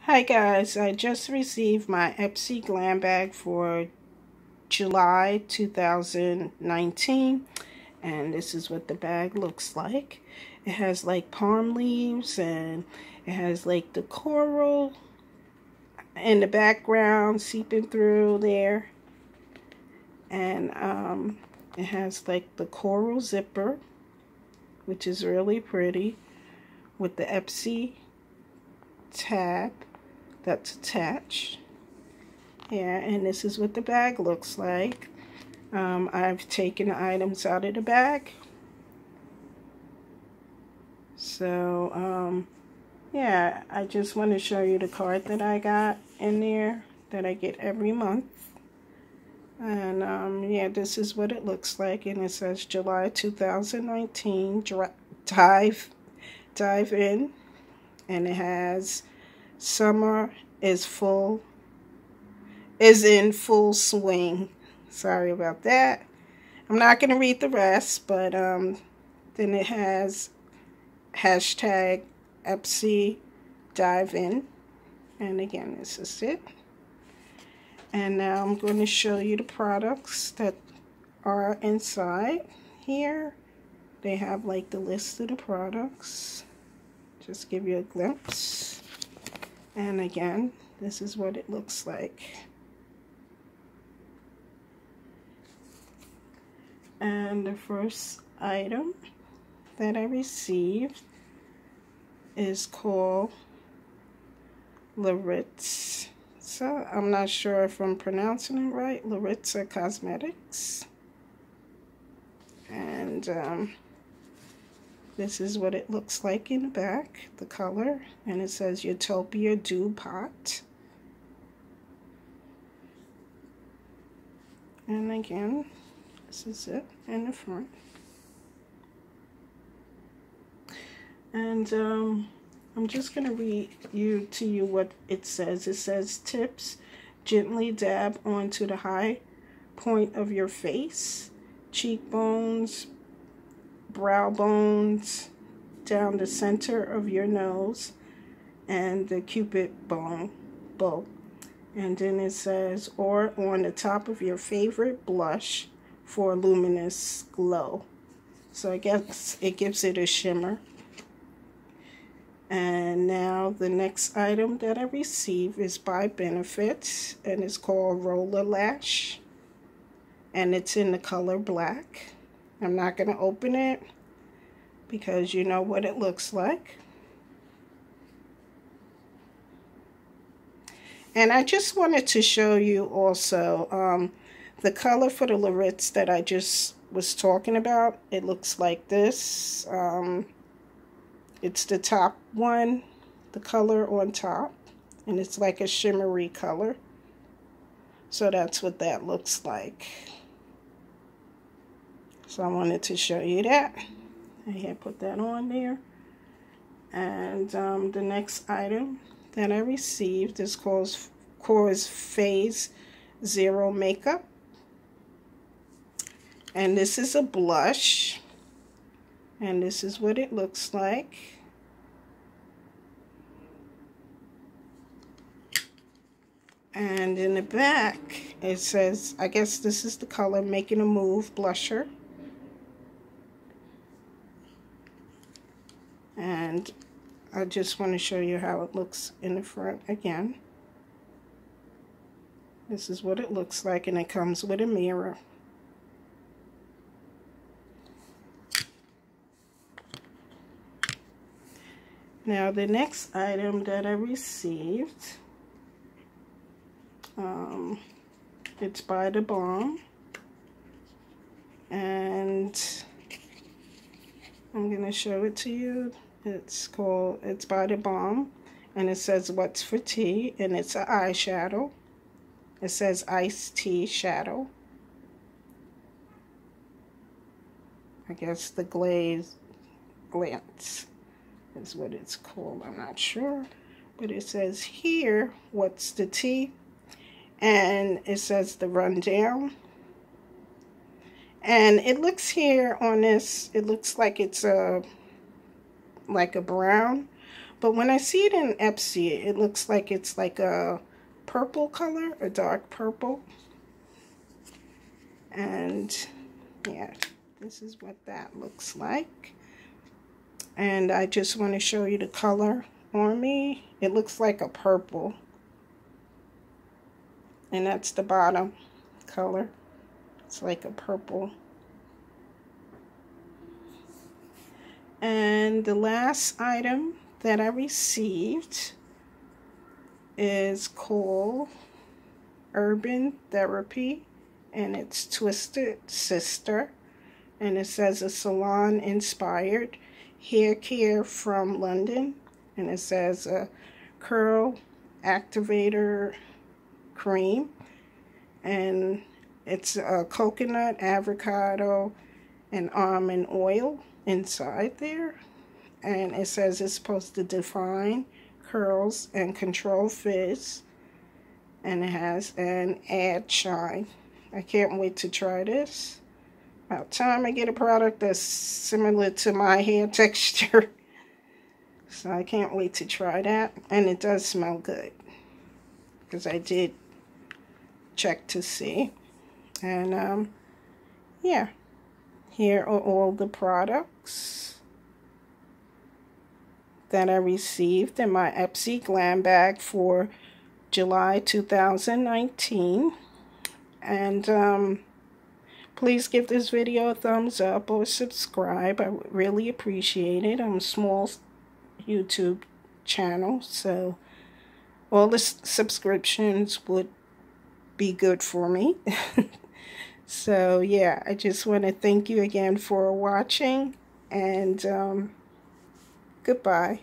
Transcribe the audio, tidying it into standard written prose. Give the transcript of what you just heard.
Hi guys, I just received my Ipsy Glam bag for July 2019, and this is what the bag looks like. It has like palm leaves, and it has like the coral in the background seeping through there, and it has like the coral zipper, which is really pretty, with the Ipsy tab that's attached. Yeah, and this is what the bag looks like. I've taken the items out of the bag. So, yeah, I just want to show you the card that I got in there that I get every month. And, yeah, this is what it looks like. And it says July 2019, dive in. And it has summer is in full swing. Sorry about that. I'm not going to read the rest, but then it has hashtag Ipsy dive in. And again, this is it. And now I'm going to show you the products that are inside here. They have like the list of the products. Just give you a glimpse. And again, this is what it looks like. And the first item that I received is called Laritzy. So I'm not sure if I'm pronouncing it right. Laritzy Cosmetics. And this is what it looks like in the back, the color. And it says Utopia Dew Pot. And again, this is it in the front. And I'm just going to read to you what it says. It says, tips, gently dab onto the high point of your face, cheekbones, brow bones, down the center of your nose, and the cupid bow. And then it says, or on the top of your favorite blush for a luminous glow. So I guess it gives it a shimmer. And now the next item that I received is by Benefit, and it's called Roller Lash, and it's in the color black. I'm not going to open it because you know what it looks like. And I just wanted to show you also the color for the Laritzy that I just was talking about. It looks like this. It's the top one, the color on top, and it's like a shimmery color. So that's what that looks like. So I wanted to show you that. I had put that on there. And the next item that I received is called Phase Zero Makeup. And this is a blush. And this is what it looks like. And in the back, it says, I guess this is the color Making a Move Blusher. And I just want to show you how it looks in the front again. This is what it looks like, and it comes with a mirror. Now the next item that I received, it's by TheBalm, and I'm going to show it to you. It's by TheBalm, and it says What's for Tea, and it's an eyeshadow. It says Iced Tea Shadow. I guess the Glance is what it's called. I'm not sure. But it says here, What's the Tea? And it says the rundown. And it looks here on this, it looks like it's like a brown. But when I see it in Ipsy, it looks like it's like a purple color, a dark purple. And yeah, this is what that looks like. And I just want to show you the color on me. It looks like a purple. And that's the bottom color. It's like a purple. And the last item that I received is called Urban Therapy, and it's Twisted Sister, and it says a salon inspired hair care from London, and it says a curl activator cream, and it's a coconut, avocado, and almond oil inside there. And it says it's supposed to define curls and control frizz, and it has an add shine. I can't wait to try this. About time I get a product that's similar to my hair texture. So I can't wait to try that. And it does smell good, because I did check to see. And yeah, here are all the products that I received in my Ipsy Glam bag for July 2019. And please give this video a thumbs up or subscribe. I would really appreciate it. I'm a small YouTube channel, so all the subscriptions would be good for me. So yeah, I just want to thank you again for watching, and goodbye.